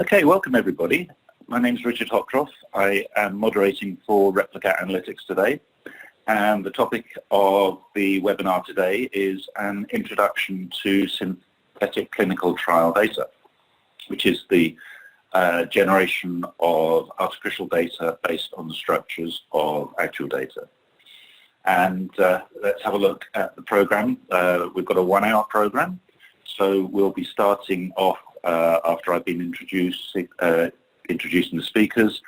Okay, welcome everybody. My name is Richard Hockroff. I am moderating for Replica Analytics today. And the topic of the webinar today is an introduction to synthetic clinical trial data, which is the generation of artificial data based on the structures of actual data. And let's have a look at the program. We've got a 1-hour program, so we'll be starting off after I've been introducing the speakers.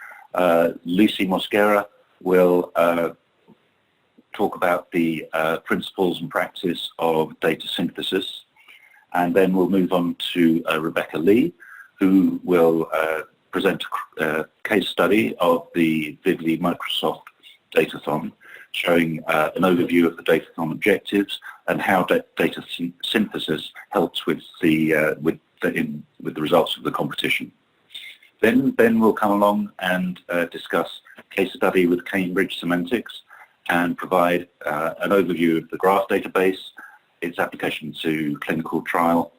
Lucy Mosquera will talk about the principles and practice of data synthesis, and then we'll move on to Rebecca Lee, who will present a case study of the Vivli Microsoft datathon, showing an overview of the datathon objectives and how data synthesis helps with the results of the competition. Then we'll come along and discuss a case study with Cambridge Semantics and provide an overview of the graph database, its application to clinical trial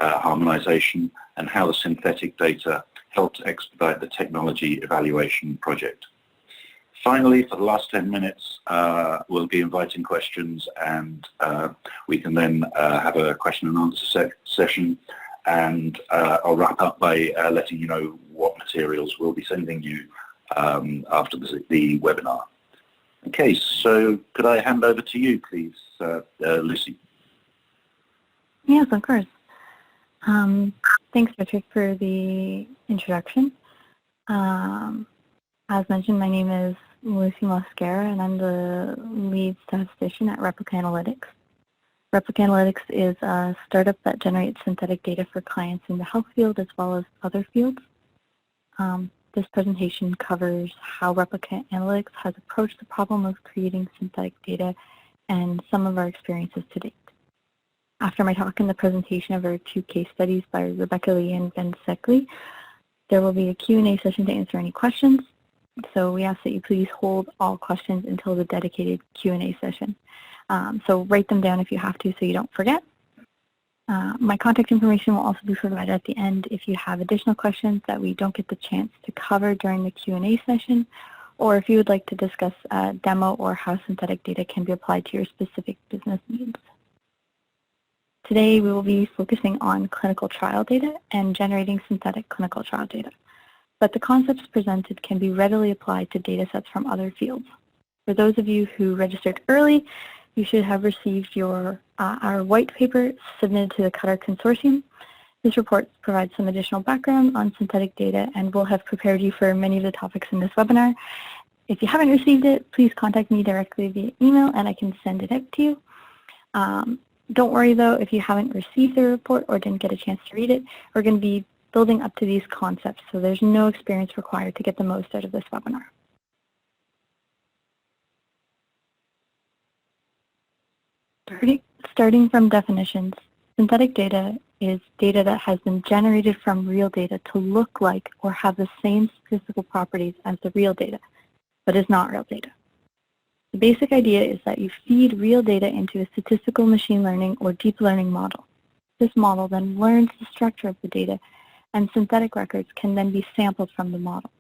harmonization, and how the synthetic data helps expedite the technology evaluation project. Finally, for the last 10 minutes, we'll be inviting questions, and we can then have a question and answer session. And I'll wrap up by letting you know what materials we'll be sending you after the webinar. Okay, so could I hand over to you, please, Lucy? Yes, of course. Thanks, Richard, for the introduction. As mentioned, my name is Lucy Mosquera, and I'm the lead statistician at Replica Analytics. Replica Analytics is a startup that generates synthetic data for clients in the health field as well as other fields. This presentation covers how Replica Analytics has approached the problem of creating synthetic data and some of our experiences to date. After my talk and the presentation of our 2 case studies by Rebecca Lee and Ben Seckley, there will be a Q&A session to answer any questions. So we ask that you please hold all questions until the dedicated Q&A session. So write them down if you have to so you don't forget. My contact information will also be provided at the end if you have additional questions that we don't get the chance to cover during the Q&A session, or if you would like to discuss a demo or how synthetic data can be applied to your specific business needs. Today we will be focusing on clinical trial data and generating synthetic clinical trial data, but the concepts presented can be readily applied to data sets from other fields. For those of you who registered early, you should have received our white paper submitted to the Qatar Consortium. This report provides some additional background on synthetic data and will have prepared you for many of the topics in this webinar. If you haven't received it, please contact me directly via email and I can send it out to you. Don't worry though, if you haven't received the report or didn't get a chance to read it, we're going to be building up to these concepts, so there's no experience required to get the most out of this webinar. Starting from definitions, synthetic data is data that has been generated from real data to look like or have the same statistical properties as the real data, but is not real data. The basic idea is that you feed real data into a statistical machine learning or deep learning model. This model then learns the structure of the data, and synthetic records can then be sampled from the model.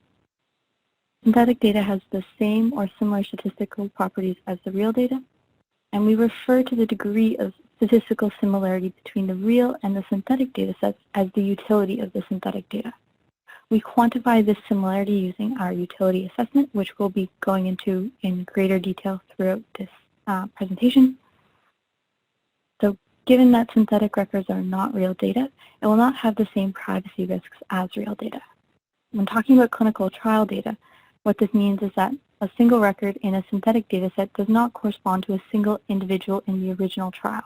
Synthetic data has the same or similar statistical properties as the real data, and we refer to the degree of statistical similarity between the real and the synthetic data sets as the utility of the synthetic data. We quantify this similarity using our utility assessment, which we'll be going into in greater detail throughout this presentation. So given that synthetic records are not real data, it will not have the same privacy risks as real data. When talking about clinical trial data, what this means is that a single record in a synthetic data set does not correspond to a single individual in the original trial.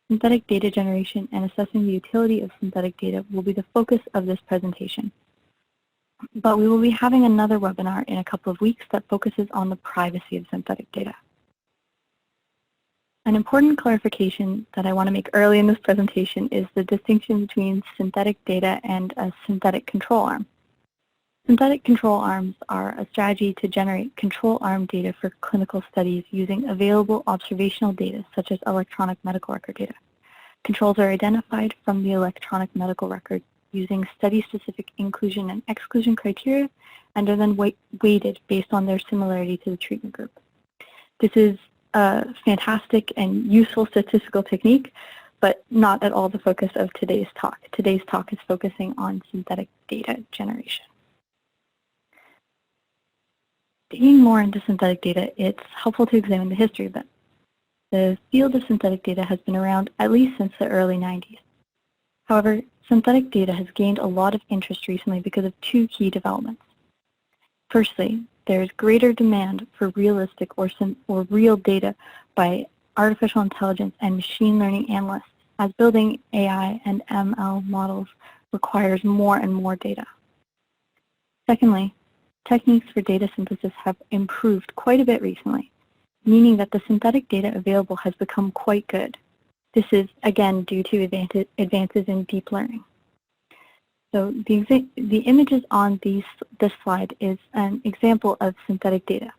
Synthetic data generation and assessing the utility of synthetic data will be the focus of this presentation. But we will be having another webinar in a couple of weeks that focuses on the privacy of synthetic data. An important clarification that I want to make early in this presentation is the distinction between synthetic data and a synthetic control arm. Synthetic control arms are a strategy to generate control arm data for clinical studies using available observational data, such as electronic medical record data. Controls are identified from the electronic medical record using study-specific inclusion and exclusion criteria and are then weighted based on their similarity to the treatment group. This is a fantastic and useful statistical technique, but not at all the focus of today's talk. Today's talk is focusing on synthetic data generation. Digging more into synthetic data, it's helpful to examine the history of it. The field of synthetic data has been around at least since the early 90s. However, synthetic data has gained a lot of interest recently because of two key developments. Firstly, there is greater demand for realistic or real data by artificial intelligence and machine learning analysts, as building AI and ML models requires more and more data. Secondly, techniques for data synthesis have improved quite a bit recently, meaning that the synthetic data available has become quite good. This is, again, due to advances in deep learning. So the images on this slide is an example of synthetic data.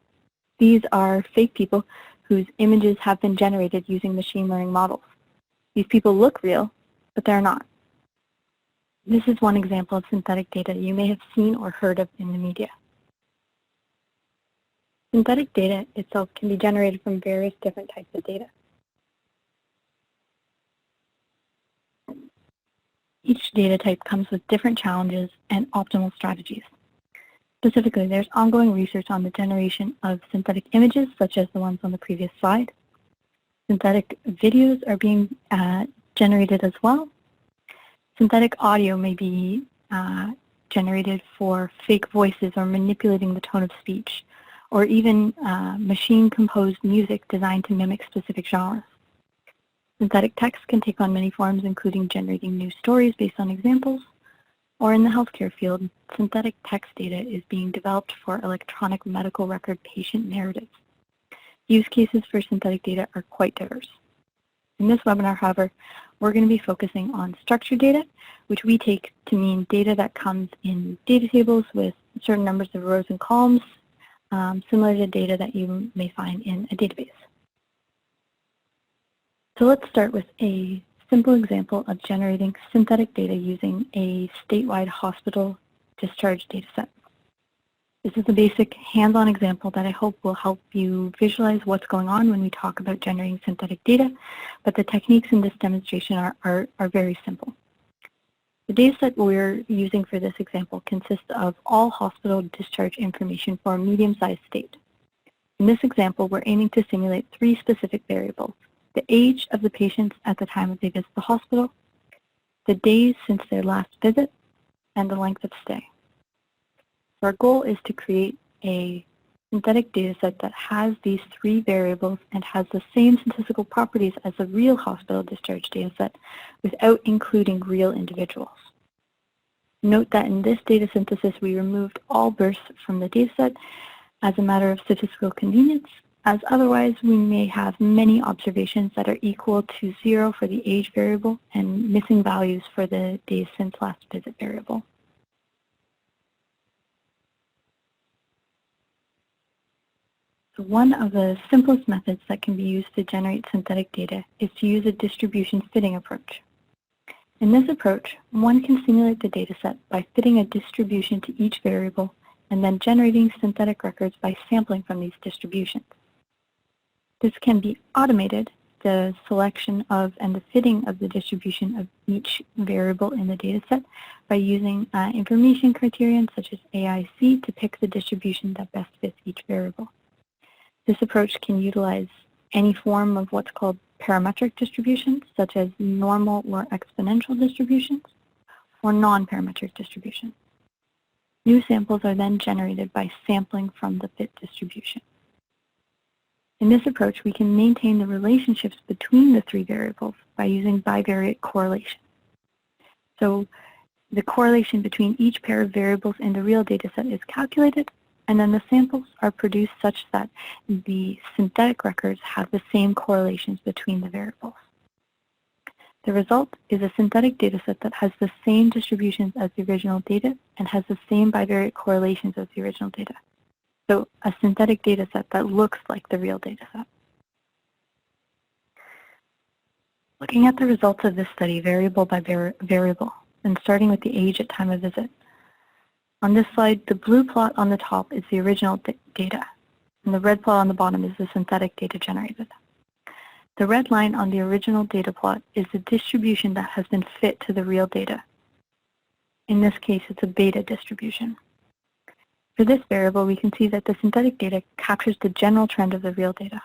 These are fake people whose images have been generated using machine learning models. These people look real, but they're not. This is one example of synthetic data you may have seen or heard of in the media. Synthetic data itself can be generated from various different types of data. Each data type comes with different challenges and optimal strategies. Specifically, there's ongoing research on the generation of synthetic images, such as the ones on the previous slide. Synthetic videos are being generated as well. Synthetic audio may be generated for fake voices or manipulating the tone of speech, or even machine-composed music designed to mimic specific genres. Synthetic text can take on many forms, including generating new stories based on examples, or in the healthcare field, synthetic text data is being developed for electronic medical record patient narratives. Use cases for synthetic data are quite diverse. In this webinar, however, we're going to be focusing on structured data, which we take to mean data that comes in data tables with certain numbers of rows and columns, similar to data that you may find in a database. So let's start with a simple example of generating synthetic data using a statewide hospital discharge dataset. This is a basic hands-on example that I hope will help you visualize what's going on when we talk about generating synthetic data, but the techniques in this demonstration are very simple. The dataset we're using for this example consists of all hospital discharge information for a medium-sized state. In this example, we're aiming to simulate three specific variables: the age of the patients at the time that they visit the hospital, the days since their last visit, and the length of stay. Our goal is to create a synthetic dataset that has these three variables and has the same statistical properties as the real hospital discharge dataset without including real individuals. Note that in this data synthesis, we removed all births from the dataset as a matter of statistical convenience, as otherwise we may have many observations that are equal to 0 for the age variable and missing values for the days since last visit variable. So one of the simplest methods that can be used to generate synthetic data is to use a distribution fitting approach. In this approach, one can simulate the dataset by fitting a distribution to each variable and then generating synthetic records by sampling from these distributions. This can be automated, the selection of and the fitting of the distribution of each variable in the dataset, by using information criterion such as AIC to pick the distribution that best fits each variable. This approach can utilize any form of what's called parametric distributions, such as normal or exponential distributions, or non-parametric distributions. New samples are then generated by sampling from the fit distribution. In this approach, we can maintain the relationships between the three variables by using bivariate correlation. So the correlation between each pair of variables in the real dataset is calculated, and then the samples are produced such that the synthetic records have the same correlations between the variables. The result is a synthetic dataset that has the same distributions as the original data and has the same bivariate correlations as the original data. So a synthetic dataset that looks like the real dataset. Looking at the results of this study variable by variable, and starting with the age at time of visit. On this slide, the blue plot on the top is the original data, and the red plot on the bottom is the synthetic data generated. The red line on the original data plot is the distribution that has been fit to the real data. In this case, it's a beta distribution. For this variable, we can see that the synthetic data captures the general trend of the real data.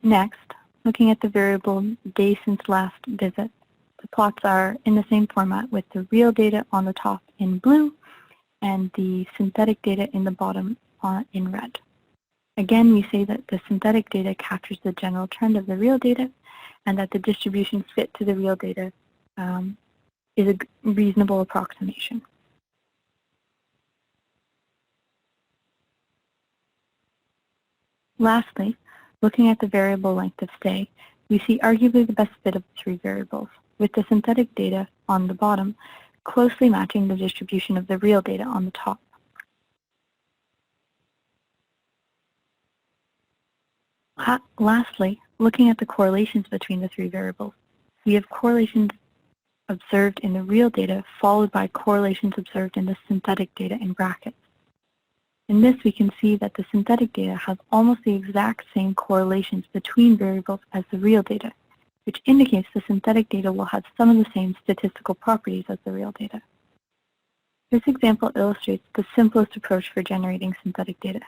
Next, looking at the variable day since last visit, the plots are in the same format with the real data on the top in blue and the synthetic data in the bottom in red. Again, we say that the synthetic data captures the general trend of the real data and that the distribution fit to the real data is a reasonable approximation. Lastly, looking at the variable length of stay, we see arguably the best fit of the three variables, with the synthetic data on the bottom closely matching the distribution of the real data on the top. Lastly, looking at the correlations between the three variables, we have correlations observed in the real data followed by correlations observed in the synthetic data in brackets. In this, we can see that the synthetic data has almost the exact same correlations between variables as the real data, which indicates the synthetic data will have some of the same statistical properties as the real data. This example illustrates the simplest approach for generating synthetic data.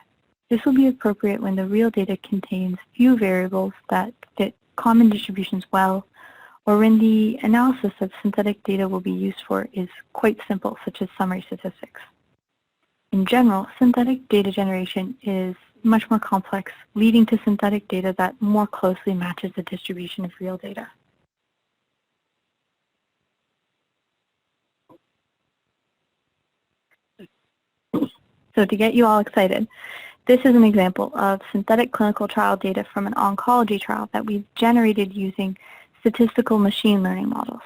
This will be appropriate when the real data contains few variables that fit common distributions well, or when the analysis of synthetic data will be used for is quite simple, such as summary statistics. In general, synthetic data generation is much more complex, leading to synthetic data that more closely matches the distribution of real data. So to get you all excited, this is an example of synthetic clinical trial data from an oncology trial that we've generated using statistical machine learning models.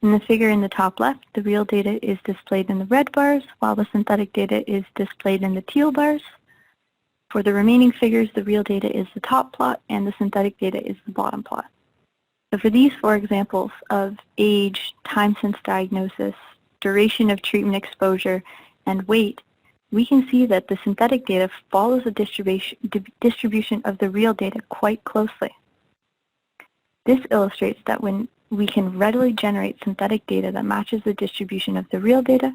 In the figure in the top left, the real data is displayed in the red bars, while the synthetic data is displayed in the teal bars. For the remaining figures, the real data is the top plot and the synthetic data is the bottom plot. So for these four examples of age, time since diagnosis, duration of treatment exposure, and weight, we can see that the synthetic data follows the distribution of the real data quite closely. This illustrates that when we can readily generate synthetic data that matches the distribution of the real data,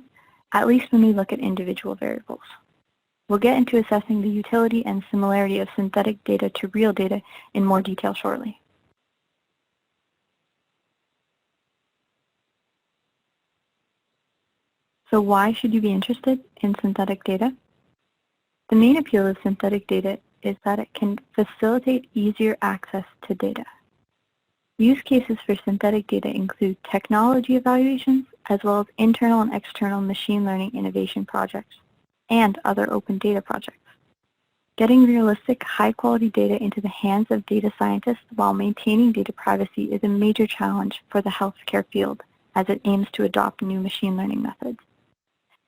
at least when we look at individual variables. We'll get into assessing the utility and similarity of synthetic data to real data in more detail shortly. So why should you be interested in synthetic data? The main appeal of synthetic data is that it can facilitate easier access to data. Use cases for synthetic data include technology evaluations, as well as internal and external machine learning innovation projects, and other open data projects. Getting realistic, high-quality data into the hands of data scientists while maintaining data privacy is a major challenge for the healthcare field as it aims to adopt new machine learning methods.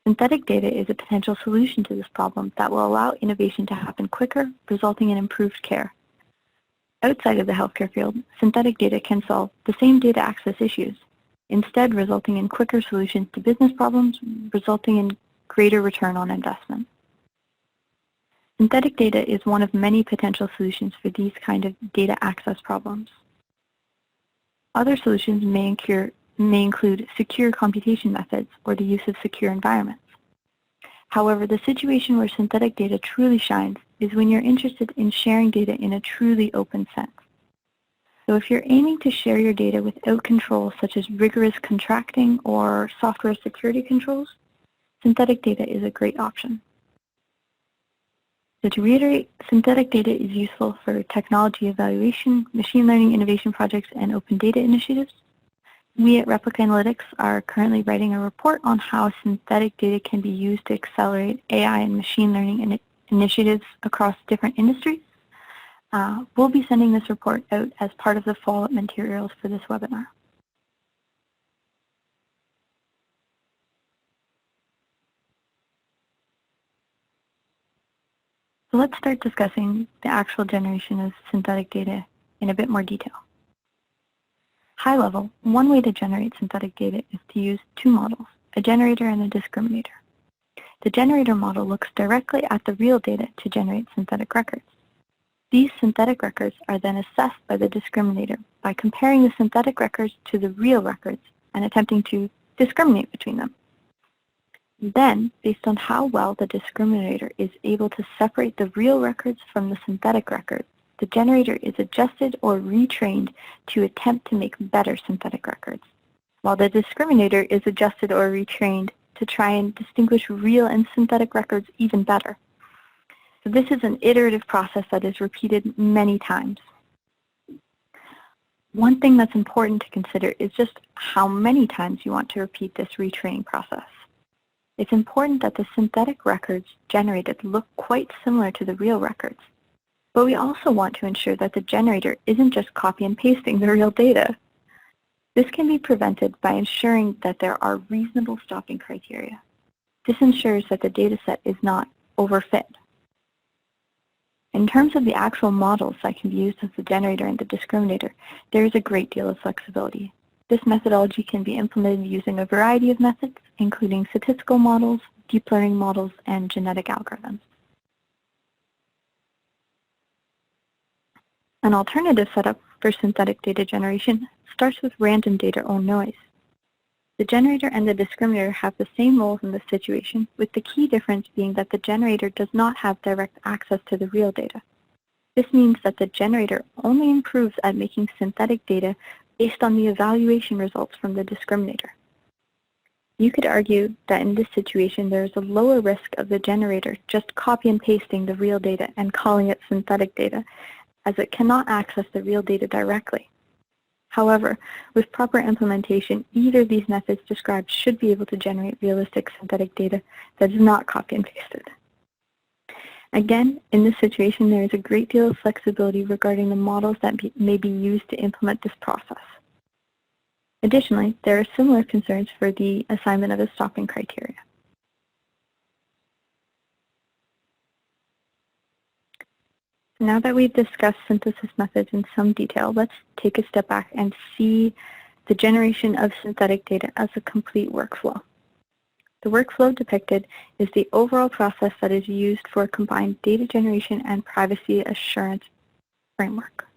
Synthetic data is a potential solution to this problem that will allow innovation to happen quicker, resulting in improved care. Outside of the healthcare field, synthetic data can solve the same data access issues, instead resulting in quicker solutions to business problems, resulting in greater return on investment. Synthetic data is one of many potential solutions for these kind of data access problems. Other solutions may include secure computation methods or the use of secure environments. However, the situation where synthetic data truly shines is when you're interested in sharing data in a truly open sense. So if you're aiming to share your data without controls such as rigorous contracting or software security controls, synthetic data is a great option. So to reiterate, synthetic data is useful for technology evaluation, machine learning innovation projects, and open data initiatives. We at Replica Analytics are currently writing a report on how synthetic data can be used to accelerate AI and machine learning initiatives across different industries. We'll be sending this report out as part of the follow-up materials for this webinar. So let's start discussing the actual generation of synthetic data in a bit more detail. High level, one way to generate synthetic data is to use two models, a generator and a discriminator. The generator model looks directly at the real data to generate synthetic records. These synthetic records are then assessed by the discriminator by comparing the synthetic records to the real records and attempting to discriminate between them. Then, based on how well the discriminator is able to separate the real records from the synthetic records, the generator is adjusted or retrained to attempt to make better synthetic records, while the discriminator is adjusted or retrained to try and distinguish real and synthetic records even better. So this is an iterative process that is repeated many times. One thing that's important to consider is just how many times you want to repeat this retraining process. It's important that the synthetic records generated look quite similar to the real records, but we also want to ensure that the generator isn't just copy and pasting the real data. This can be prevented by ensuring that there are reasonable stopping criteria. This ensures that the dataset is not overfit. In terms of the actual models that can be used as the generator and the discriminator, there is a great deal of flexibility. This methodology can be implemented using a variety of methods, including statistical models, deep learning models, and genetic algorithms. An alternative setup for synthetic data generation starts with random data or noise. The generator and the discriminator have the same roles in this situation, with the key difference being that the generator does not have direct access to the real data. This means that the generator only improves at making synthetic data based on the evaluation results from the discriminator. You could argue that in this situation there is a lower risk of the generator just copy and pasting the real data and calling it synthetic data, as it cannot access the real data directly. However, with proper implementation, either of these methods described should be able to generate realistic synthetic data that is not copy and pasted. Again, in this situation, there is a great deal of flexibility regarding the models that may be used to implement this process. Additionally, there are similar concerns for the assignment of the stopping criteria. Now that we've discussed synthesis methods in some detail, let's take a step back and see the generation of synthetic data as a complete workflow. The workflow depicted is the overall process that is used for a combined data generation and privacy assurance framework.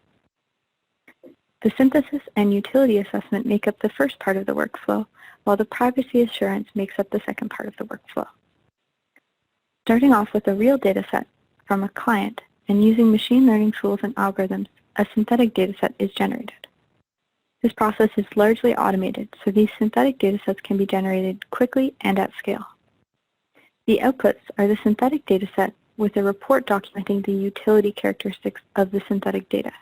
The synthesis and utility assessment make up the first part of the workflow, while the privacy assurance makes up the second part of the workflow. Starting off with a real data set from a client and using machine learning tools and algorithms, a synthetic data set is generated. This process is largely automated, so these synthetic datasets can be generated quickly and at scale. The outputs are the synthetic dataset with a report documenting the utility characteristics of the synthetic data.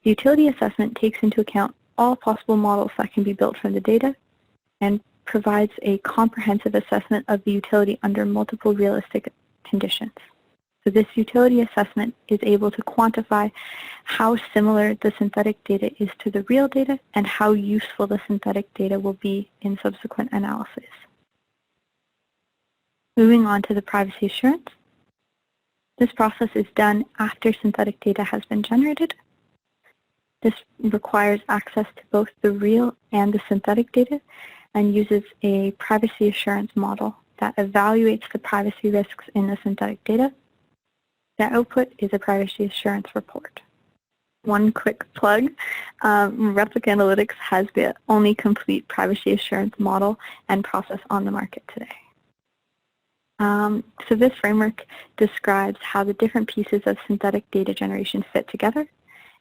The utility assessment takes into account all possible models that can be built from the data and provides a comprehensive assessment of the utility under multiple realistic conditions. So this utility assessment is able to quantify how similar the synthetic data is to the real data and how useful the synthetic data will be in subsequent analysis. Moving on to the privacy assurance. This process is done after synthetic data has been generated. This requires access to both the real and the synthetic data and uses a privacy assurance model that evaluates the privacy risks in the synthetic data. The output is a privacy assurance report. One quick plug, Replica Analytics has the only complete privacy assurance model and process on the market today. So this framework describes how the different pieces of synthetic data generation fit together.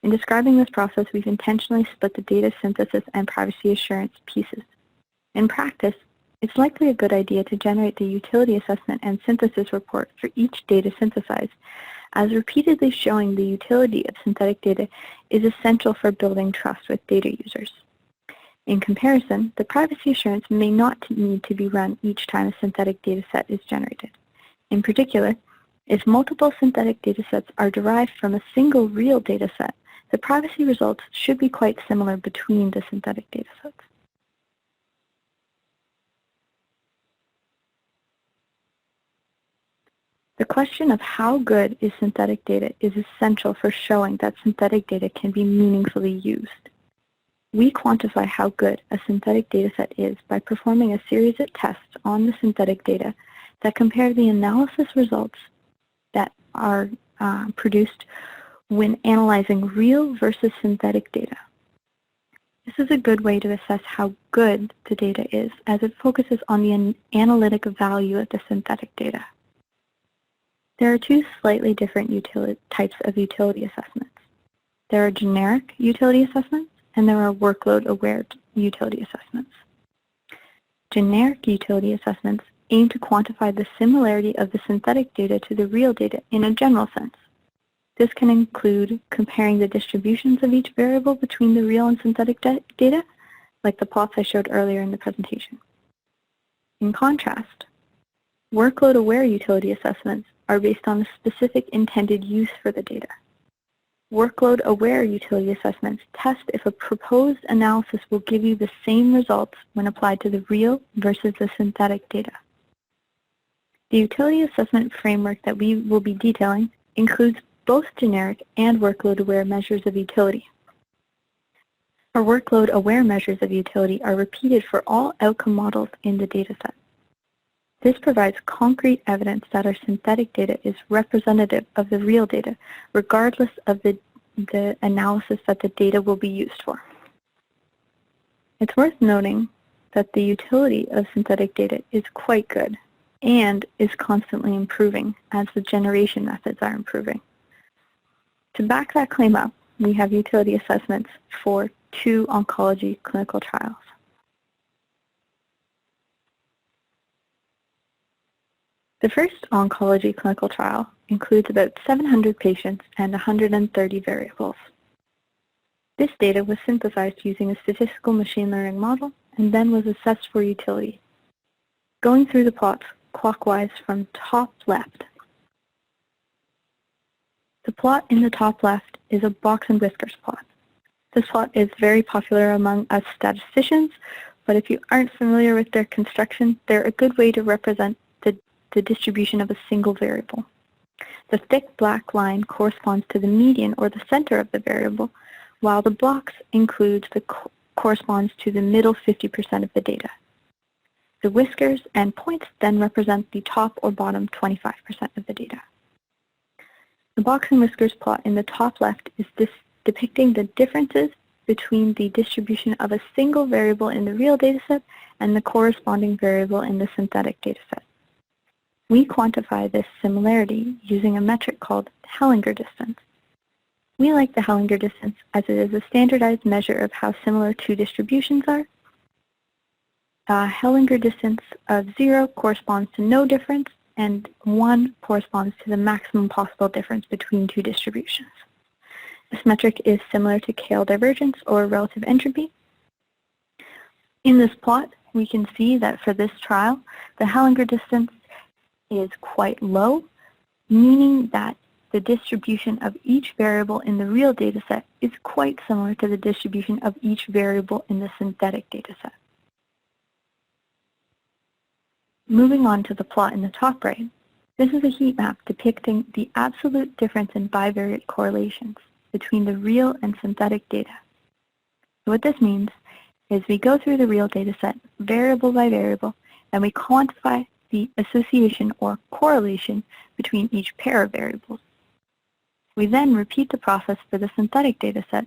In describing this process, we've intentionally split the data synthesis and privacy assurance pieces. In practice, it's likely a good idea to generate the utility assessment and synthesis report for each data synthesized, as repeatedly showing the utility of synthetic data is essential for building trust with data users. In comparison, the privacy assurance may not need to be run each time a synthetic data set is generated. In particular, if multiple synthetic data sets are derived from a single real data set, the privacy results should be quite similar between the synthetic data sets. The question of how good is synthetic data is essential for showing that synthetic data can be meaningfully used. We quantify how good a synthetic dataset is by performing a series of tests on the synthetic data that compare the analysis results that are produced when analyzing real versus synthetic data. This is a good way to assess how good the data is, as it focuses on the analytic value of the synthetic data. There are two slightly different types of utility assessments. There are generic utility assessments, and there are workload-aware utility assessments. Generic utility assessments aim to quantify the similarity of the synthetic data to the real data in a general sense. This can include comparing the distributions of each variable between the real and synthetic data, like the plots I showed earlier in the presentation. In contrast, workload-aware utility assessments are based on the specific intended use for the data. Workload-aware utility assessments test if a proposed analysis will give you the same results when applied to the real versus the synthetic data. The utility assessment framework that we will be detailing includes both generic and workload-aware measures of utility. Our workload-aware measures of utility are repeated for all outcome models in the dataset. This provides concrete evidence that our synthetic data is representative of the real data, regardless of the analysis that the data will be used for. It's worth noting that the utility of synthetic data is quite good and is constantly improving as the generation methods are improving. To back that claim up, we have utility assessments for 2 oncology clinical trials. The first oncology clinical trial includes about 700 patients and 130 variables. This data was synthesized using a statistical machine learning model and then was assessed for utility. Going through the plots clockwise from top left. The plot in the top left is a box and whiskers plot. This plot is very popular among us statisticians, but if you aren't familiar with their construction, they're a good way to represent the distribution of a single variable. The thick black line corresponds to the median or the center of the variable, while the box corresponds to the middle 50% of the data. The whiskers and points then represent the top or bottom 25% of the data. The box and whiskers plot in the top left is depicting the differences between the distribution of a single variable in the real dataset and the corresponding variable in the synthetic dataset. We quantify this similarity using a metric called Hellinger distance. We like the Hellinger distance as it is a standardized measure of how similar 2 distributions are. A Hellinger distance of 0 corresponds to no difference, and 1 corresponds to the maximum possible difference between 2 distributions. This metric is similar to KL divergence or relative entropy. In this plot, we can see that for this trial, the Hellinger distance is quite low, meaning that the distribution of each variable in the real dataset is quite similar to the distribution of each variable in the synthetic dataset. Moving on to the plot in the top right, this is a heat map depicting the absolute difference in bivariate correlations between the real and synthetic data. So what this means is we go through the real dataset variable by variable, and we quantify the association or correlation between each pair of variables. We then repeat the process for the synthetic dataset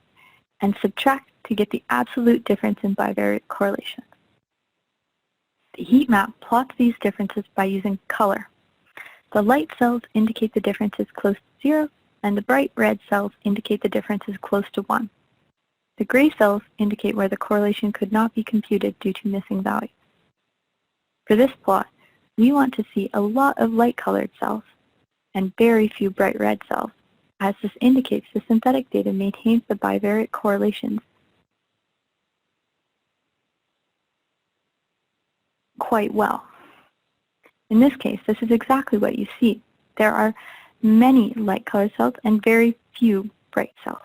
and subtract to get the absolute difference in bivariate correlations. The heat map plots these differences by using color. The light cells indicate the difference is close to 0, and the bright red cells indicate the difference is close to 1. The gray cells indicate where the correlation could not be computed due to missing values. For this plot, we want to see a lot of light-colored cells and very few bright red cells, as this indicates the synthetic data maintains the bivariate correlations quite well. In this case, this is exactly what you see. There are many light-colored cells and very few bright cells.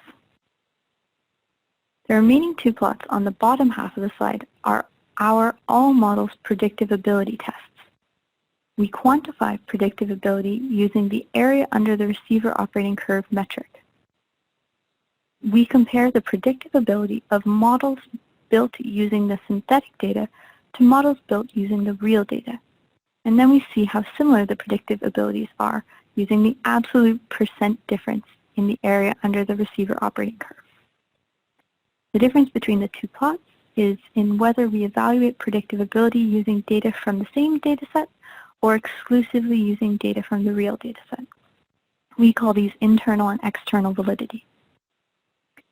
The remaining 2 plots on the bottom half of the slide are our all models predictive ability tests. we quantify predictive ability using the area under the receiver operating curve metric. We compare the predictive ability of models built using the synthetic data to models built using the real data. And then we see how similar the predictive abilities are using the absolute % difference in the area under the receiver operating curve. The difference between the two plots is in whether we evaluate predictive ability using data from the same dataset or exclusively using data from the real dataset. We call these internal and external validity.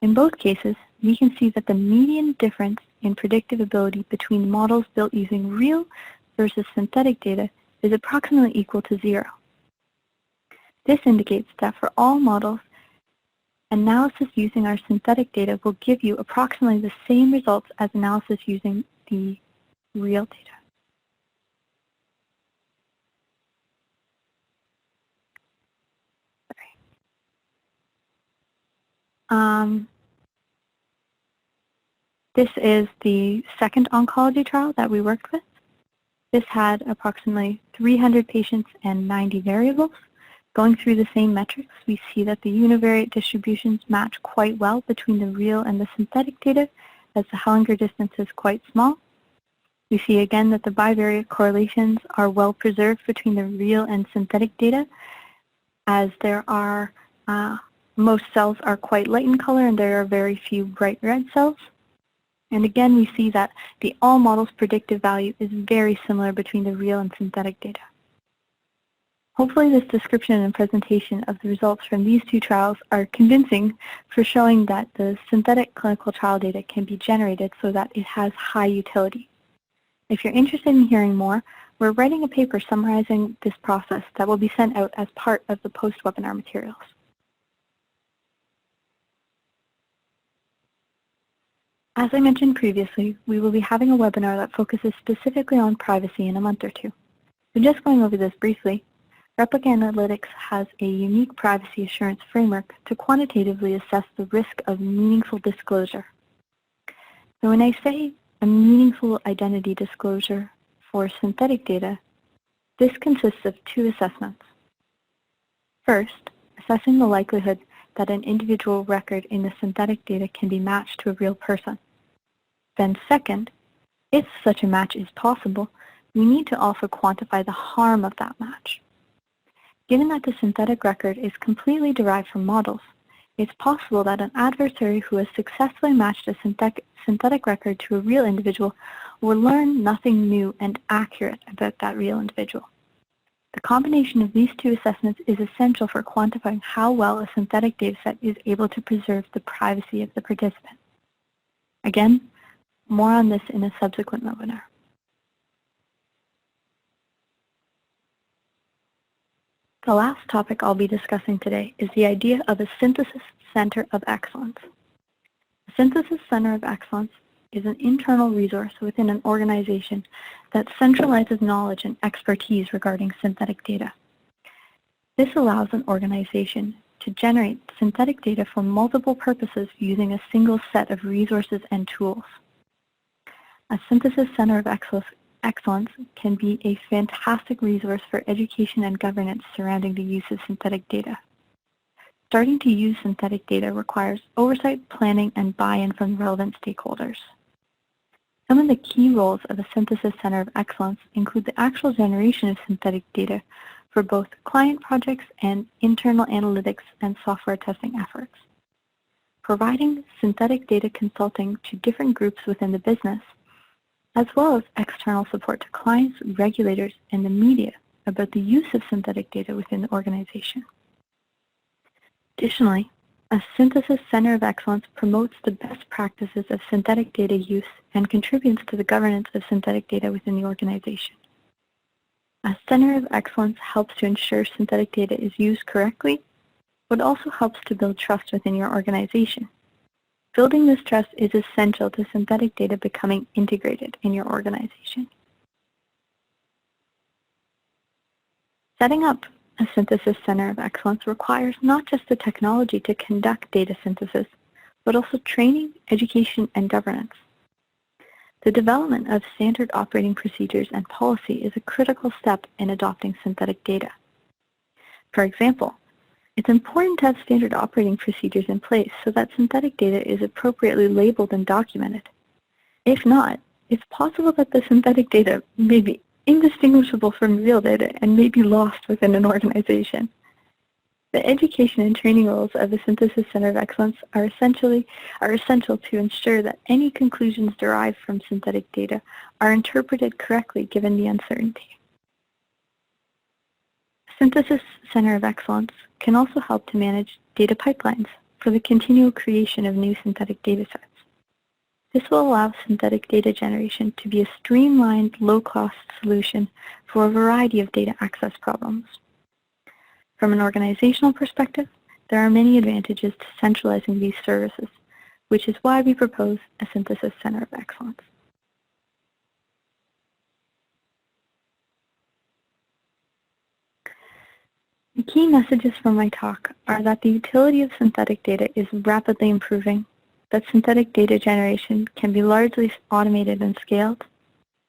In both cases, we can see that the median difference in predictive ability between models built using real versus synthetic data is approximately equal to 0. This indicates that for all models, analysis using our synthetic data will give you approximately the same results as analysis using the real data. This is the second oncology trial that we worked with. This had approximately 300 patients and 90 variables. Going through the same metrics, we see that the univariate distributions match quite well between the real and the synthetic data, as the Hellinger distance is quite small. We see again that the bivariate correlations are well preserved between the real and synthetic data, as there are most cells are quite light in color and there are very few bright red cells. And again, we see that the all models predictive value is very similar between the real and synthetic data. Hopefully this description and presentation of the results from these two trials are convincing for showing that the synthetic clinical trial data can be generated so that it has high utility. If you're interested in hearing more, we're writing a paper summarizing this process that will be sent out as part of the post-webinar materials. As I mentioned previously, we will be having a webinar that focuses specifically on privacy in a month or two. So just going over this briefly, Replica Analytics has a unique privacy assurance framework to quantitatively assess the risk of meaningful disclosure. So when I say a meaningful identity disclosure for synthetic data, this consists of two assessments. First, assessing the likelihood that an individual record in the synthetic data can be matched to a real person. Then second, if such a match is possible, we need to also quantify the harm of that match. Given that the synthetic record is completely derived from models, it's possible that an adversary who has successfully matched a synthetic record to a real individual will learn nothing new and accurate about that real individual. The combination of these two assessments is essential for quantifying how well a synthetic dataset is able to preserve the privacy of the participant. Again, more on this in a subsequent webinar. The last topic I'll be discussing today is the idea of a synthesis center of excellence. A synthesis center of excellence is an internal resource within an organization that centralizes knowledge and expertise regarding synthetic data. This allows an organization to generate synthetic data for multiple purposes using a single set of resources and tools. A synthesis center of excellence can be a fantastic resource for education and governance surrounding the use of synthetic data. Starting to use synthetic data requires oversight, planning, and buy-in from relevant stakeholders. Some of the key roles of a synthesis center of excellence include the actual generation of synthetic data for both client projects and internal analytics and software testing efforts. Providing synthetic data consulting to different groups within the business, as well as external support to clients, regulators, and the media about the use of synthetic data within the organization. Additionally, a synthesis center of excellence promotes the best practices of synthetic data use and contributes to the governance of synthetic data within the organization. A center of excellence helps to ensure synthetic data is used correctly, but also helps to build trust within your organization. Building this trust is essential to synthetic data becoming integrated in your organization. Setting up a synthesis center of excellence requires not just the technology to conduct data synthesis, but also training, education, and governance. The development of standard operating procedures and policy is a critical step in adopting synthetic data. For example, it's important to have standard operating procedures in place so that synthetic data is appropriately labeled and documented. If not, it's possible that the synthetic data may be indistinguishable from real data and may be lost within an organization. The education and training roles of the Synthesis Center of Excellence are essential to ensure that any conclusions derived from synthetic data are interpreted correctly given the uncertainty. Synthesis Center of Excellence can also help to manage data pipelines for the continual creation of new synthetic data sets. This will allow synthetic data generation to be a streamlined, low-cost solution for a variety of data access problems. From an organizational perspective, there are many advantages to centralizing these services, which is why we propose a Synthesis Center of Excellence. The key messages from my talk are that the utility of synthetic data is rapidly improving, that synthetic data generation can be largely automated and scaled,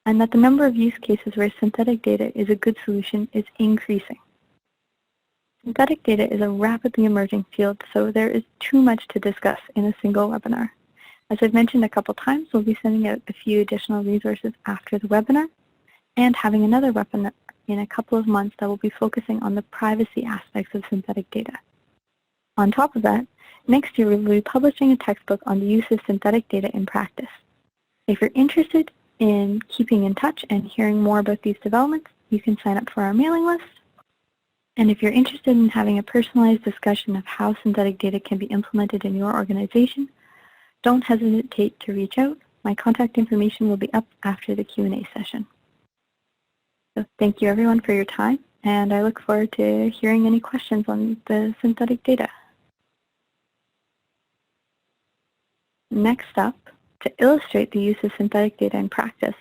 and that the number of use cases where synthetic data is a good solution is increasing. Synthetic data is a rapidly emerging field, so there is too much to discuss in a single webinar. As I've mentioned a couple times, we'll be sending out a few additional resources after the webinar and having another webinar in a couple of months that will be focusing on the privacy aspects of synthetic data. On top of that, next year we will be publishing a textbook on the use of synthetic data in practice. If you're interested in keeping in touch and hearing more about these developments, you can sign up for our mailing list. And if you're interested in having a personalized discussion of how synthetic data can be implemented in your organization, don't hesitate to reach out. My contact information will be up after the Q&A session. So thank you everyone for your time, and I look forward to hearing any questions on the synthetic data. Next up, to illustrate the use of synthetic data in practice,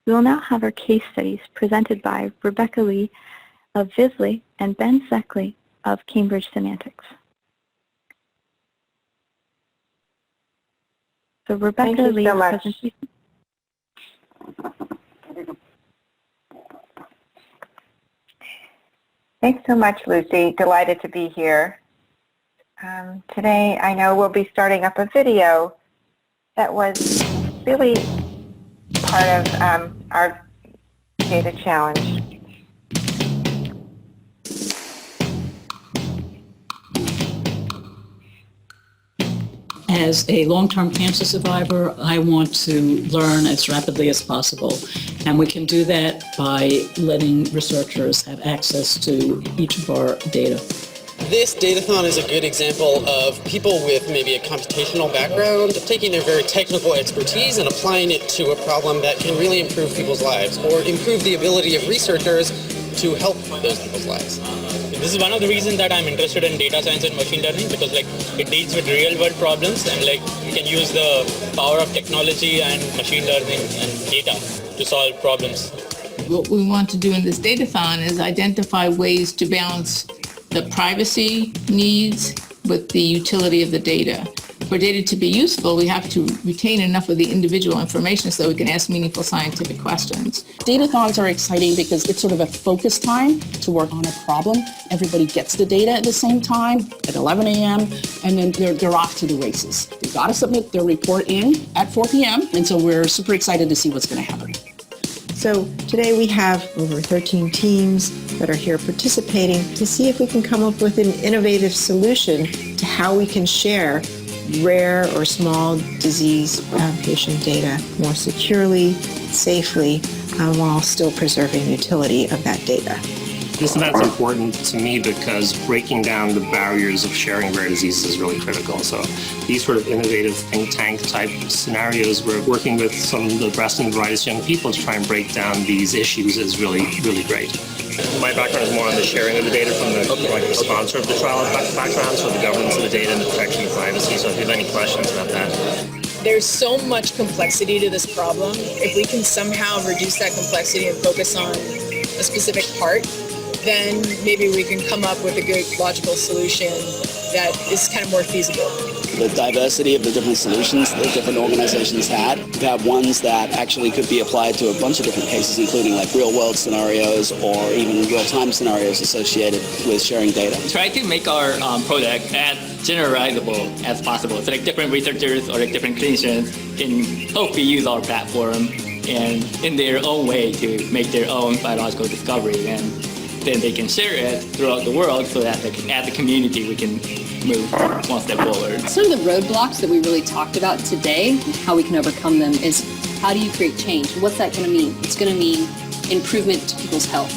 we will now have our case studies presented by Rebecca Lee of Vivli and Ben Seckley of Cambridge Semantics. So Rebecca Lee's presentation. Thanks so much, Lucy. Delighted to be here. Today, I know we'll be starting up a video that was really part of our data challenge. As a long-term cancer survivor, I want to learn as rapidly as possible. And we can do that by letting researchers have access to each of our data. This datathon is a good example of people with maybe a computational background taking their very technical expertise and applying it to a problem that can really improve people's lives or improve the ability of researchers to help those people's lives. This is one of the reasons that I'm interested in data science and machine learning, because it deals with real world problems, and we can use the power of technology and machine learning and data to solve problems. What we want to do in this datathon is identify ways to balance the privacy needs with the utility of the data. For data to be useful, we have to retain enough of the individual information so we can ask meaningful scientific questions. Datathons are exciting because it's sort of a focus time to work on a problem. Everybody gets the data at the same time at 11 a.m. and then they're off to the races. They've got to submit their report in at 4 p.m. and so we're super excited to see what's going to happen. So today we have over 13 teams that are here participating to see if we can come up with an innovative solution to how we can share rare or small disease patient data more securely, safely, while still preserving utility of that data. This event's important to me because breaking down the barriers of sharing rare diseases is really critical. So these sort of innovative think tank type scenarios, we're working with some of the best and brightest young people to try and break down these issues is really, really great. My background is more on the sharing of the data from the sponsor of the trial background, so the governance of the data and the protection of privacy. So if you have any questions about that. There's so much complexity to this problem. If we can somehow reduce that complexity and focus on a specific part, then maybe we can come up with a good logical solution that is kind of more feasible. the diversity of the different solutions that different organizations had. We have ones that actually could be applied to a bunch of different cases, including like real-world scenarios or even real-time scenarios associated with sharing data. Try to make our product as generalizable as possible. So like different researchers or like different clinicians can hopefully use our platform and in their own way to make their own biological discovery, and then they can share it throughout the world so that as a community we can move one step forward. Some of the roadblocks that we really talked about today, how we can overcome them, is how do you create change? What's that going to mean? It's going to mean improvement to people's health,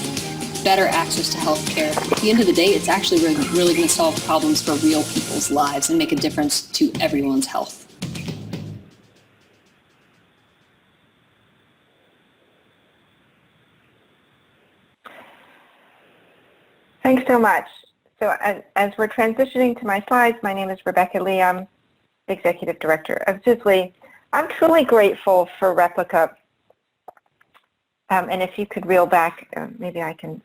better access to health care. At the end of the day, it's actually really going to solve problems for real people's lives and make a difference to everyone's health. Thanks so much. So as we're transitioning to my slides, my name is Rebecca Lee. I'm Executive Director of Vivli. I'm truly grateful for Replica. And if you could reel back, maybe I can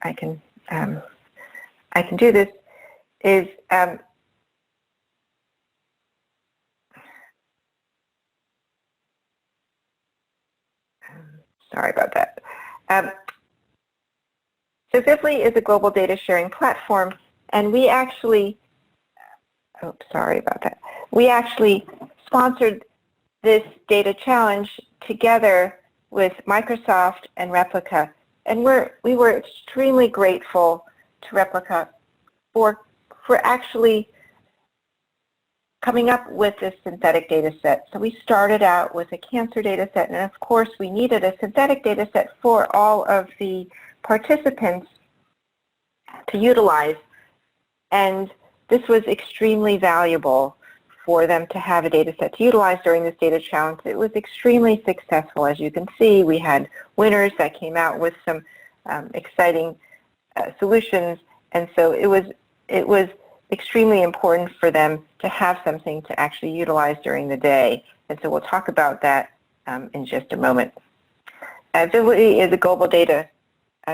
do this. Sorry about that. So Vivli is a global data sharing platform, and we actually, we actually sponsored this data challenge together with Microsoft and Replica, and we were extremely grateful to Replica for actually coming up with this synthetic data set. So we started out with a cancer data set, and of course we needed a synthetic data set for all of the participants to utilize, and this was extremely valuable for them to have a data set to utilize during this data challenge. It was extremely successful. As you can see, we had winners that came out with some exciting solutions, and so it was extremely important for them to have something to actually utilize during the day, and so we'll talk about that in just a moment. Vivli is a global data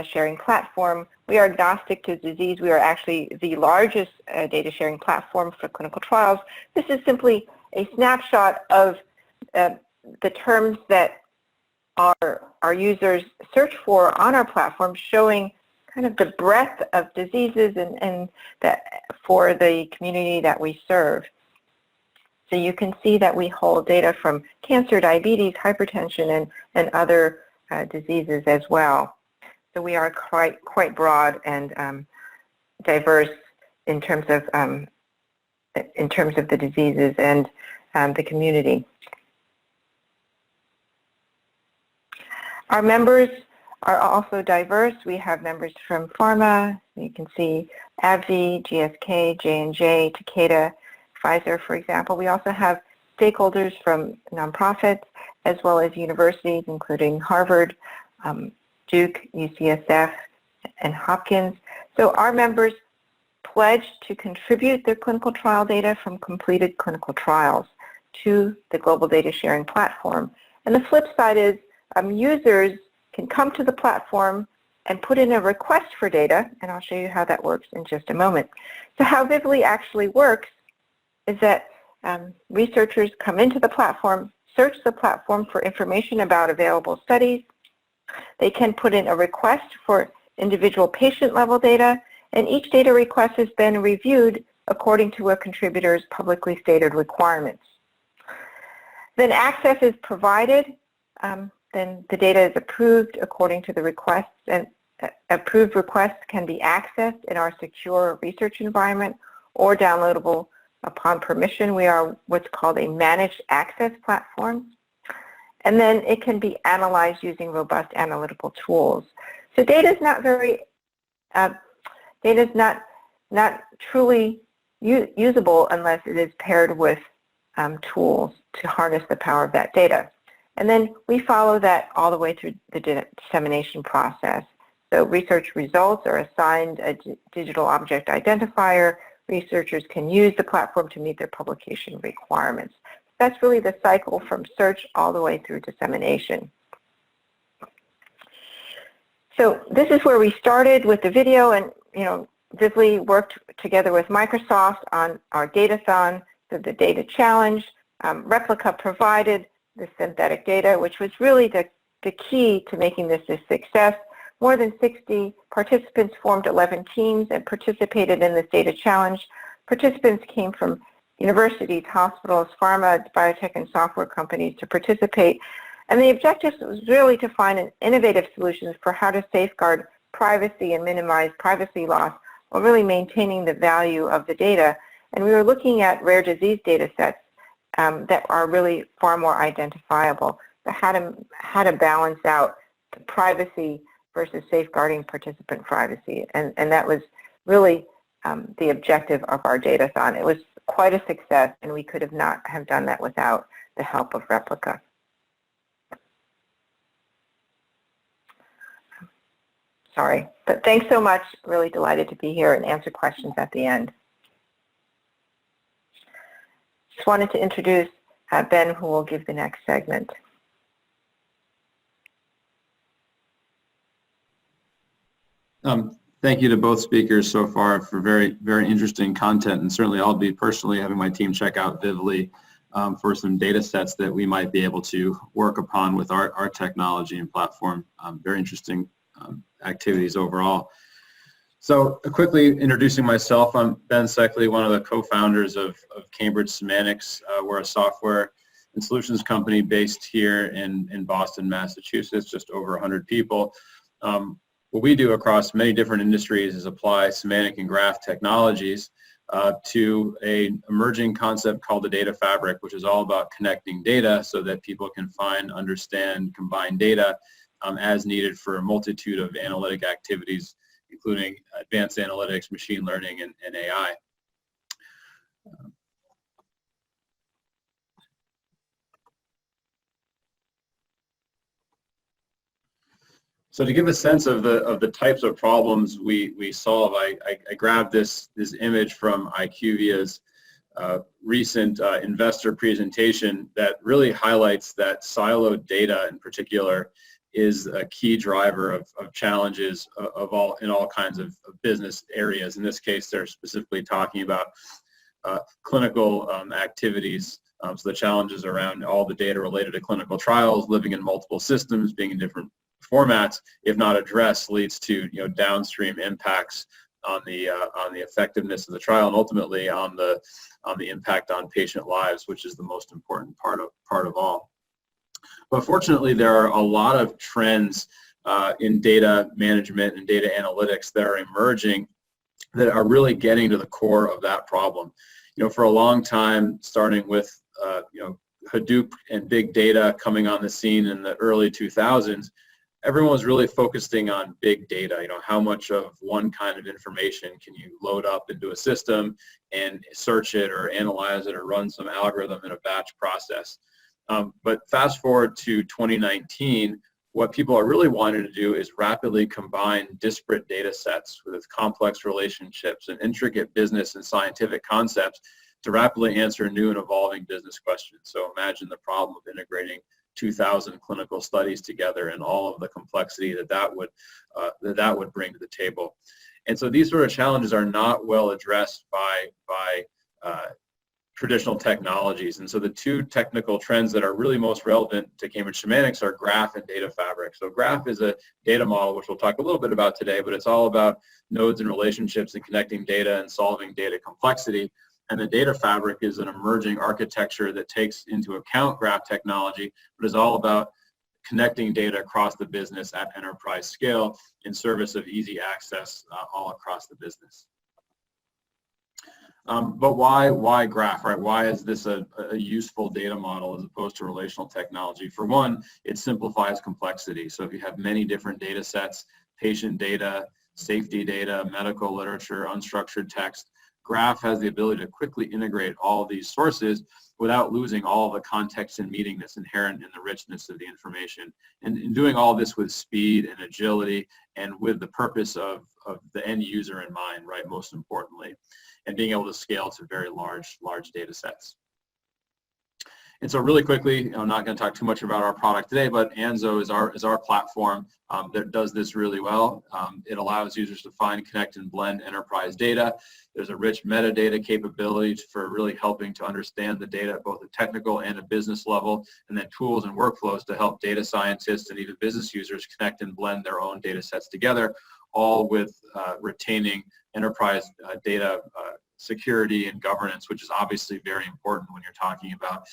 sharing platform. We are agnostic to disease. We are actually the largest data sharing platform for clinical trials. This is simply a snapshot of the terms that our users search for on our platform, showing kind of the breadth of diseases and that for the community that we serve. So you can see that we hold data from cancer, diabetes, hypertension, and other diseases as well. So we are quite broad and diverse in terms of the diseases and the community. Our members are also diverse. We have members from pharma. You can see AbbVie, GSK, J&J, Takeda, Pfizer, for example. We also have stakeholders from nonprofits as well as universities, including Harvard, Duke, UCSF, and Hopkins. So our members pledge to contribute their clinical trial data from completed clinical trials to the global data sharing platform. And the flip side is users can come to the platform and put in a request for data, and I'll show you how that works in just a moment. So how Vivli actually works is that researchers come into the platform, search the platform for information about available studies. They can put in a request for individual patient-level data, and each data request has been reviewed according to a contributor's publicly stated requirements. Then access is provided. Then the data is approved according to the requests, and approved requests can be accessed in our secure research environment or downloadable upon permission. We are what's called a managed access platform. And then it can be analyzed using robust analytical tools. So data is not not truly usable unless it is paired with tools to harness the power of that data. And then we follow that all the way through the dissemination process. So research results are assigned a digital object identifier. Researchers can use the platform to meet their publication requirements. That's really the cycle from search all the way through dissemination. So this is where we started with the video, and Vivli worked together with Microsoft on our datathon So the data challenge, Replica provided the synthetic data, which was really the key to making this a success. More than 60 participants formed 11 teams and participated in this data challenge. Participants came from universities, hospitals, pharma, biotech, and software companies to participate. And the objective was really to find innovative solutions for how to safeguard privacy and minimize privacy loss while really maintaining the value of the data. And we were looking at rare disease data sets that are really far more identifiable. So how to balance out the privacy versus safeguarding participant privacy. And that was really the objective of our datathon. It was quite a success, and we could not have done that without the help of Replica. Sorry, but thanks so much. Really delighted to be here and answer questions at the end. Just wanted to introduce Ben, who will give the next segment. Thank you to both speakers so far for very, very interesting content, and certainly I'll be personally having my team check out Vivli for some data sets that we might be able to work upon with our technology and platform. Very interesting activities overall. So quickly introducing myself, I'm Ben Seckley, one of the co-founders of Cambridge Semantics. We're a software and solutions company based here in Boston, Massachusetts, just over 100 people. What we do across many different industries is apply semantic and graph technologies to an emerging concept called the data fabric, which is all about connecting data so that people can find, understand, combine data as needed for a multitude of analytic activities, including advanced analytics, machine learning, and AI. So to give a sense of the types of problems we solve, I grabbed this image from IQVIA's recent investor presentation that really highlights that siloed data in particular is a key driver of challenges in all kinds of business areas. In this case, they're specifically talking about clinical activities. So the challenges around all the data related to clinical trials, living in multiple systems, being in different formats, if not addressed, leads to downstream impacts on the effectiveness of the trial and ultimately on the impact on patient lives, which is the most important part of all. But fortunately, there are a lot of trends in data management and data analytics that are emerging that are really getting to the core of that problem. For a long time, starting with Hadoop and big data coming on the scene in the early 2000s, everyone was really focusing on big data. How much of one kind of information can you load up into a system and search it or analyze it or run some algorithm in a batch process. But fast forward to 2019, what people are really wanting to do is rapidly combine disparate data sets with complex relationships and intricate business and scientific concepts to rapidly answer new and evolving business questions. So imagine the problem of integrating 2,000 clinical studies together and all of the complexity that would bring to the table. And so these sort of challenges are not well addressed by traditional technologies. And so the two technical trends that are really most relevant to Cambridge Semantics are graph and data fabric. So graph is a data model, which we'll talk a little bit about today, but it's all about nodes and relationships and connecting data and solving data complexity. And the data fabric is an emerging architecture that takes into account graph technology, but is all about connecting data across the business at enterprise scale in service of easy access all across the business. But why graph, right? Why is this a useful data model as opposed to relational technology? For one, it simplifies complexity. So if you have many different data sets, patient data, safety data, medical literature, unstructured text, graph has the ability to quickly integrate all of these sources without losing all of the context and meaning that's inherent in the richness of the information. And in doing all this with speed and agility and with the purpose of the end user in mind, right, most importantly, and being able to scale to very large data sets. And so really quickly, I'm not going to talk too much about our product today, but Anzo is our platform that does this really well. It allows users to find, connect, and blend enterprise data. There's a rich metadata capability for really helping to understand the data at both a technical and a business level, and then tools and workflows to help data scientists and even business users connect and blend their own data sets together, all with retaining enterprise data security and governance, which is obviously very important when you're talking about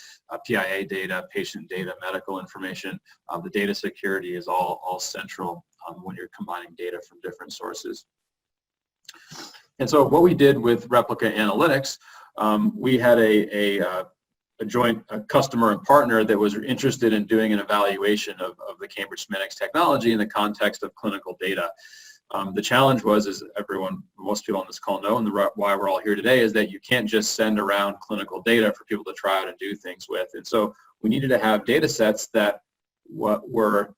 PIA data, patient data, medical information. The data security is all central when you're combining data from different sources. And so what we did with Replica Analytics, we had a joint customer and partner that was interested in doing an evaluation of the Cambridge Semantics technology in the context of clinical data. The challenge was, as most people on this call know, and why we're all here today, is that you can't just send around clinical data for people to try out and do things with. And so we needed to have data sets that were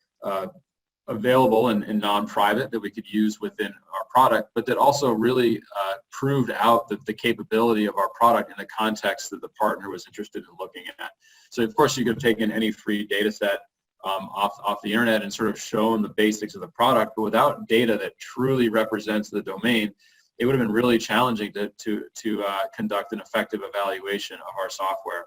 available and non-private that we could use within our product, but that also really proved out the capability of our product in the context that the partner was interested in looking at. So of course you could have taken any free data set off the internet and sort of shown the basics of the product, but without data that truly represents the domain, it would have been really challenging to conduct an effective evaluation of our software.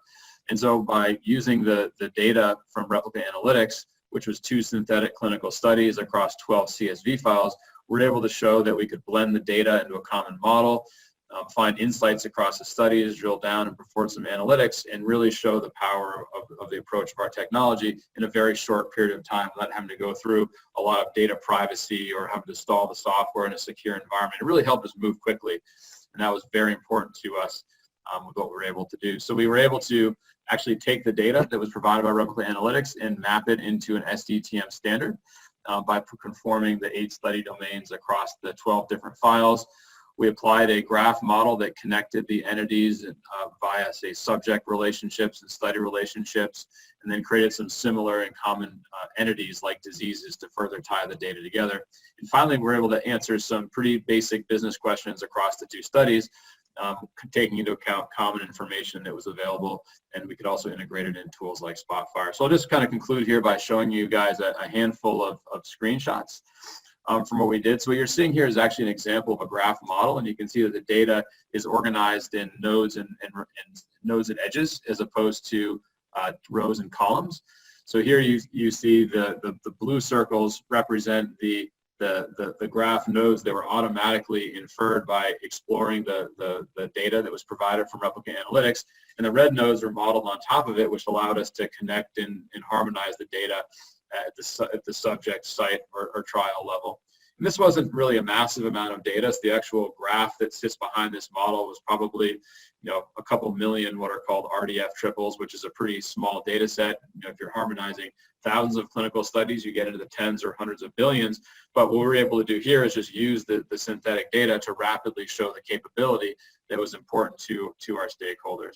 And so by using the data from Replica Analytics, which was 2 synthetic clinical studies across 12 CSV files, we're able to show that we could blend the data into a common model, find insights across the studies, drill down and perform some analytics, and really show the power of the approach of our technology in a very short period of time without having to go through a lot of data privacy or having to install the software in a secure environment. It really helped us move quickly, and that was very important to us with what we were able to do. So we were able to actually take the data that was provided by Replica Analytics and map it into an SDTM standard by conforming the 8 study domains across the 12 different files. We applied a graph model that connected the entities via, say, subject relationships and study relationships, and then created some similar and common entities like diseases to further tie the data together. And finally, we were able to answer some pretty basic business questions across the 2 studies, taking into account common information that was available, and we could also integrate it in tools like Spotfire. So I'll just kind of conclude here by showing you guys a handful of screenshots from what we did. So what you're seeing here is actually an example of a graph model, and you can see that the data is organized in nodes and nodes and edges as opposed to rows and columns. So here you see the blue circles represent the graph nodes that were automatically inferred by exploring the data that was provided from Replica Analytics, and the red nodes were modeled on top of it, which allowed us to connect and harmonize the data at the subject, site, or trial level. And this wasn't really a massive amount of data. So the actual graph that sits behind this model was probably, a couple million what are called RDF triples, which is a pretty small data set. If you're harmonizing thousands of clinical studies, you get into the tens or hundreds of billions. But what we're able to do here is just use the synthetic data to rapidly show the capability that was important to our stakeholders.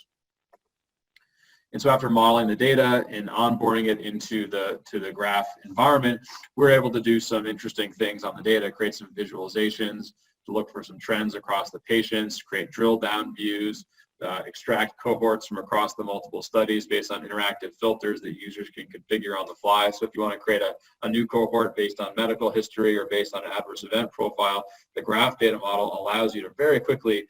And so after modeling the data and onboarding it into the graph environment, we're able to do some interesting things on the data, create some visualizations, to look for some trends across the patients, create drill down views, extract cohorts from across the multiple studies based on interactive filters that users can configure on the fly. So if you want to create a new cohort based on medical history or based on an adverse event profile, the graph data model allows you to very quickly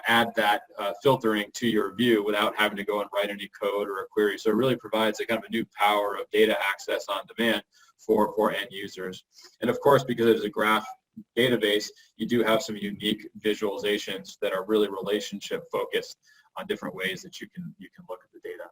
add that filtering to your view without having to go and write any code or a query. So it really provides a kind of a new power of data access on demand for end users. And of course, because it is a graph database, you do have some unique visualizations that are really relationship focused on different ways that you can look at the data.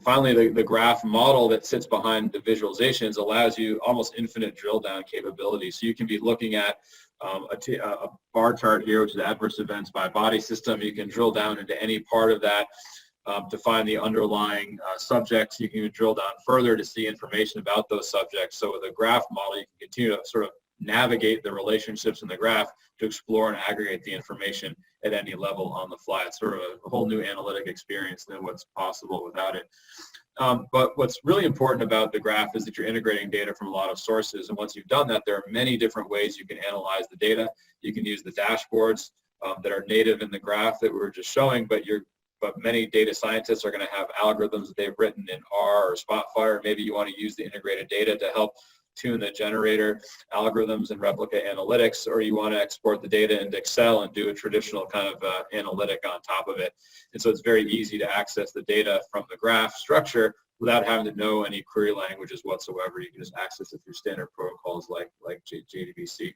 Finally, the graph model that sits behind the visualizations allows you almost infinite drill down capability. So you can be looking at a bar chart here, which is adverse events by body system. You can drill down into any part of that to find the underlying subjects. You can drill down further to see information about those subjects. So with a graph model, you can continue to sort of navigate the relationships in the graph to explore and aggregate the information at any level on the fly. It's sort of a whole new analytic experience than what's possible without it. But what's really important about the graph is that you're integrating data from a lot of sources. And once you've done that, there are many different ways you can analyze the data. You can use the dashboards that are native in the graph that we were just showing, but many data scientists are going to have algorithms that they've written in R or Spotfire. Maybe you want to use the integrated data to help tune the generator algorithms and replicate analytics, or you want to export the data into Excel and do a traditional kind of analytic on top of it. And so it's very easy to access the data from the graph structure without having to know any query languages whatsoever. You can just access it through standard protocols like JDBC.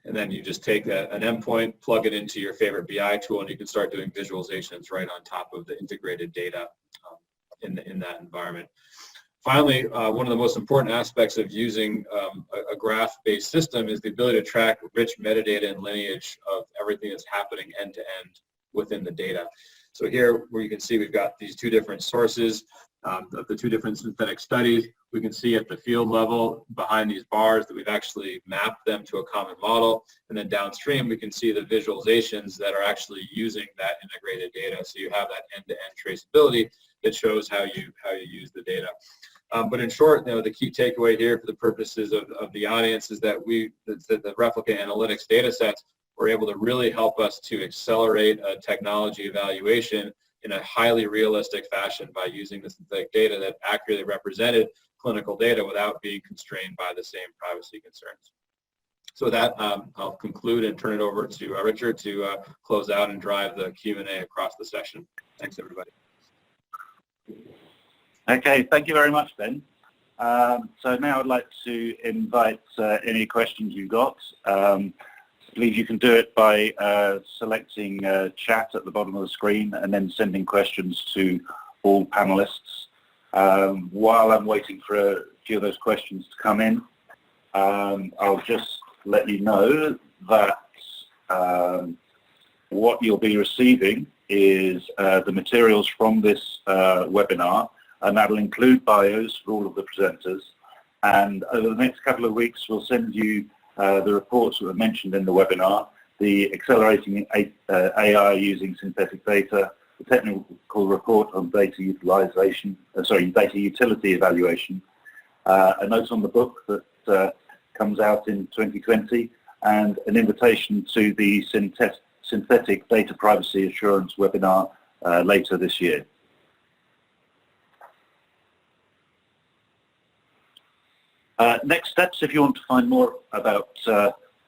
And then you just take an endpoint, plug it into your favorite BI tool, and you can start doing visualizations right on top of the integrated data in that environment. Finally, one of the most important aspects of using a graph-based system is the ability to track rich metadata and lineage of everything that's happening end-to-end within the data. So here, where you can see we've got these two different sources of the two different synthetic studies. We can see at the field level behind these bars that we've actually mapped them to a common model. And then downstream, we can see the visualizations that are actually using that integrated data. So you have that end-to-end traceability that shows how you use the data. But in short, the key takeaway here for the purposes of the audience is that the Replica Analytics data sets were able to really help us to accelerate a technology evaluation in a highly realistic fashion by using the synthetic data that accurately represented clinical data without being constrained by the same privacy concerns. So with that, I'll conclude and turn it over to Richard to close out and drive the Q&A across the session. Thanks, everybody. Okay, thank you very much, Ben. So now I'd like to invite any questions you've got. Please, you can do it by selecting chat at the bottom of the screen and then sending questions to all panelists. While I'm waiting for a few of those questions to come in, I'll just let you know that what you'll be receiving is the materials from this webinar, and that will include bios for all of the presenters. And over the next couple of weeks, we'll send you the reports that were mentioned in the webinar, the accelerating AI using synthetic data, the technical report on data utilization, data utility evaluation, a note on the book that comes out in 2020, and an invitation to the synthetic data privacy assurance webinar later this year. Next steps, if you want to find more about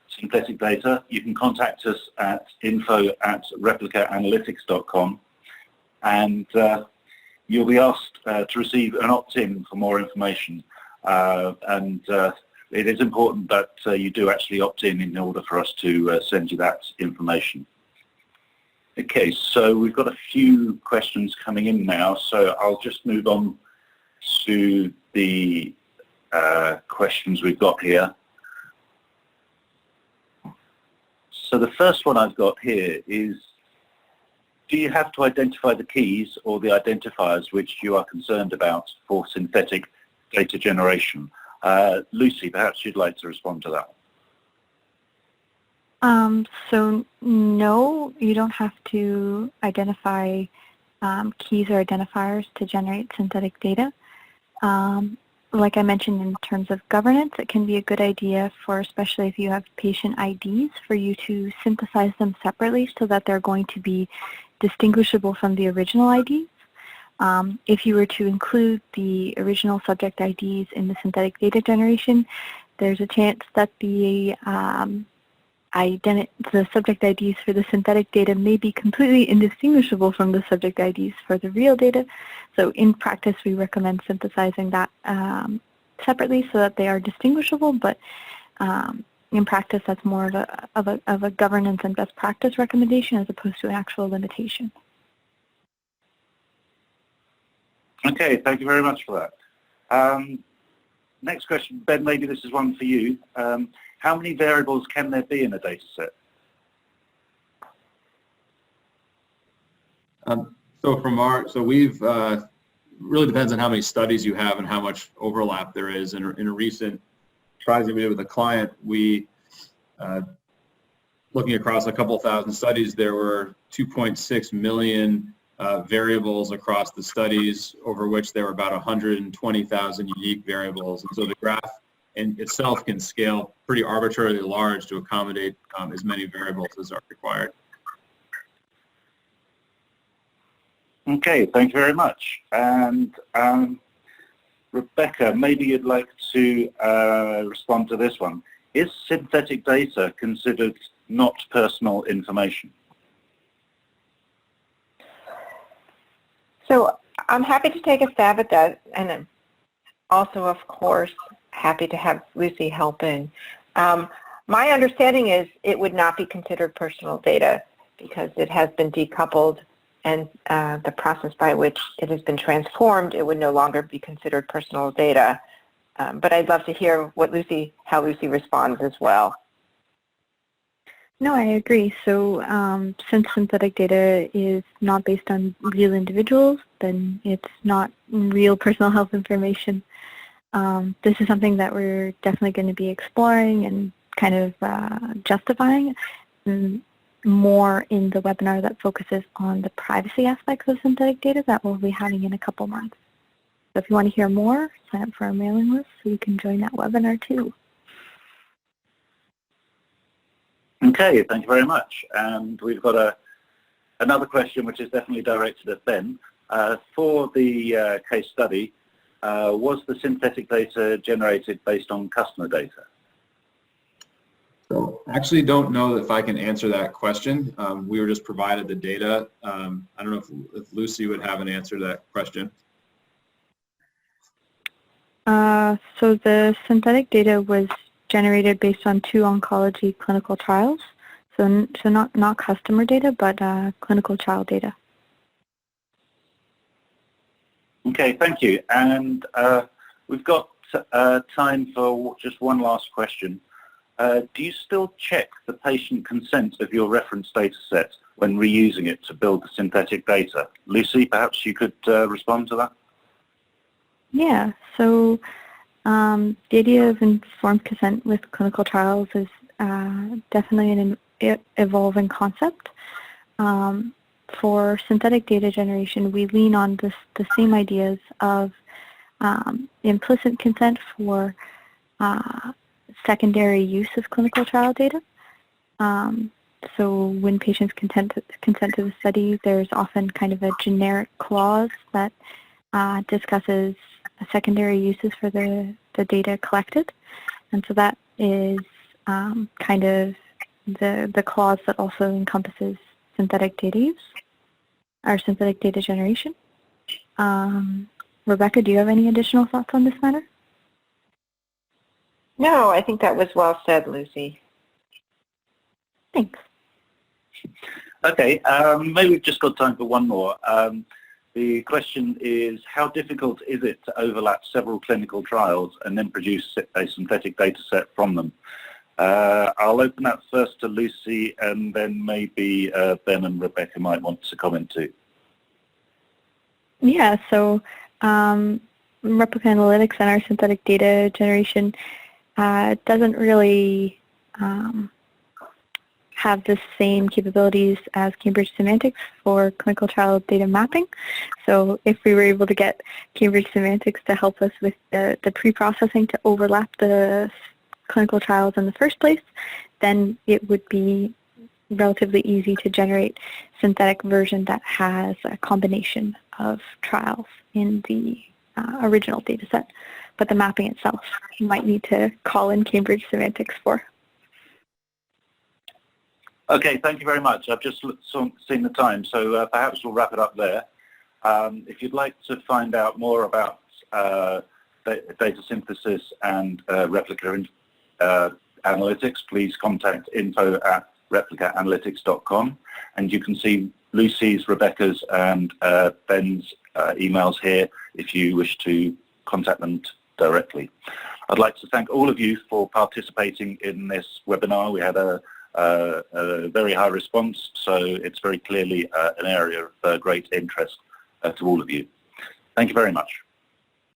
synthetic data, you can contact us at info@replicaanalytics.com, and you'll be asked to receive an opt-in for more information. It is important that you do actually opt in order for us to send you that information. Okay, so we've got a few questions coming in now, so I'll just move on to the questions we've got here. So the first one I've got here is, do you have to identify the keys or the identifiers which you are concerned about for synthetic data generation? Lucy, perhaps you'd like to respond to that. So no, you don't have to identify keys or identifiers to generate synthetic data. Like I mentioned, in terms of governance, it can be a good idea for, especially if you have patient IDs, for you to synthesize them separately so that they're going to be distinguishable from the original IDs. If you were to include the original subject IDs in the synthetic data generation, there's a chance that the subject IDs for the synthetic data may be completely indistinguishable from the subject IDs for the real data. So in practice, we recommend synthesizing that separately so that they are distinguishable, but in practice, that's more of a governance and best practice recommendation as opposed to an actual limitation. Okay, thank you very much for that. Next question, Ben, maybe this is one for you. How many variables can there be in a data set? So we've, really depends on how many studies you have and how much overlap there is. In a recent trials we did with a client, we, looking across a couple thousand studies, there were 2.6 million variables across the studies, over which there were about 120,000 unique variables. And so the graph in itself can scale pretty arbitrarily large to accommodate as many variables as are required. Okay, thank you very much. And Rebecca, maybe you'd like to respond to this one. Is synthetic data considered not personal information? So I'm happy to take a stab at that, and I'm also, of course, happy to have Lucy help in. My understanding is it would not be considered personal data because it has been decoupled, and the process by which it has been transformed, it would no longer be considered personal data. But I'd love to hear how Lucy responds as well. No, I agree. So since synthetic data is not based on real individuals, then it's not real personal health information. This is something that we're definitely going to be exploring and kind of justifying more in the webinar that focuses on the privacy aspects of synthetic data that we'll be having in a couple months. So if you want to hear more, sign up for our mailing list so you can join that webinar too. Okay, thank you very much. And we've got another question which is definitely directed at Ben. For the case study, was the synthetic data generated based on customer data? So I actually don't know if I can answer that question. We were just provided the data. I don't know if Lucy would have an answer to that question. So the synthetic data was generated based on 2 oncology clinical trials. So not customer data, but clinical trial data. Okay, thank you. And we've got time for just one last question. Do you still check the patient consent of your reference data set when reusing it to build the synthetic data? Lucy, perhaps you could respond to that? Yeah, so the idea of informed consent with clinical trials is definitely an evolving concept. For synthetic data generation, we lean on the same ideas of implicit consent for secondary use of clinical trial data. So when patients consent to the study, there's often kind of a generic clause that discusses secondary uses for the data collected. And so that is kind of the clause that also encompasses synthetic data use, or synthetic data generation. Rebecca, do you have any additional thoughts on this matter? No, I think that was well said, Lucy. Thanks. Okay, maybe we've just got time for one more. The question is, how difficult is it to overlap several clinical trials and then produce a synthetic data set from them? I'll open that first to Lucy, and then maybe Ben and Rebecca might want to comment too. Yeah, so replica analytics and our synthetic data generation doesn't really have the same capabilities as Cambridge Semantics for clinical trial data mapping. So if we were able to get Cambridge Semantics to help us with the pre-processing to overlap the clinical trials in the first place, then it would be relatively easy to generate synthetic version that has a combination of trials in the original data set. But the mapping itself, you might need to call in Cambridge Semantics for. Okay, thank you very much. I've just seen the time, so perhaps we'll wrap it up there. If you'd like to find out more about data synthesis and replica analytics, please contact info@replicaanalytics.com, and you can see Lucy's, Rebecca's, and Ben's emails here if you wish to contact them directly. I'd like to thank all of you for participating in this webinar. We had a very high response, so it's very clearly an area of great interest to all of you. Thank you very much.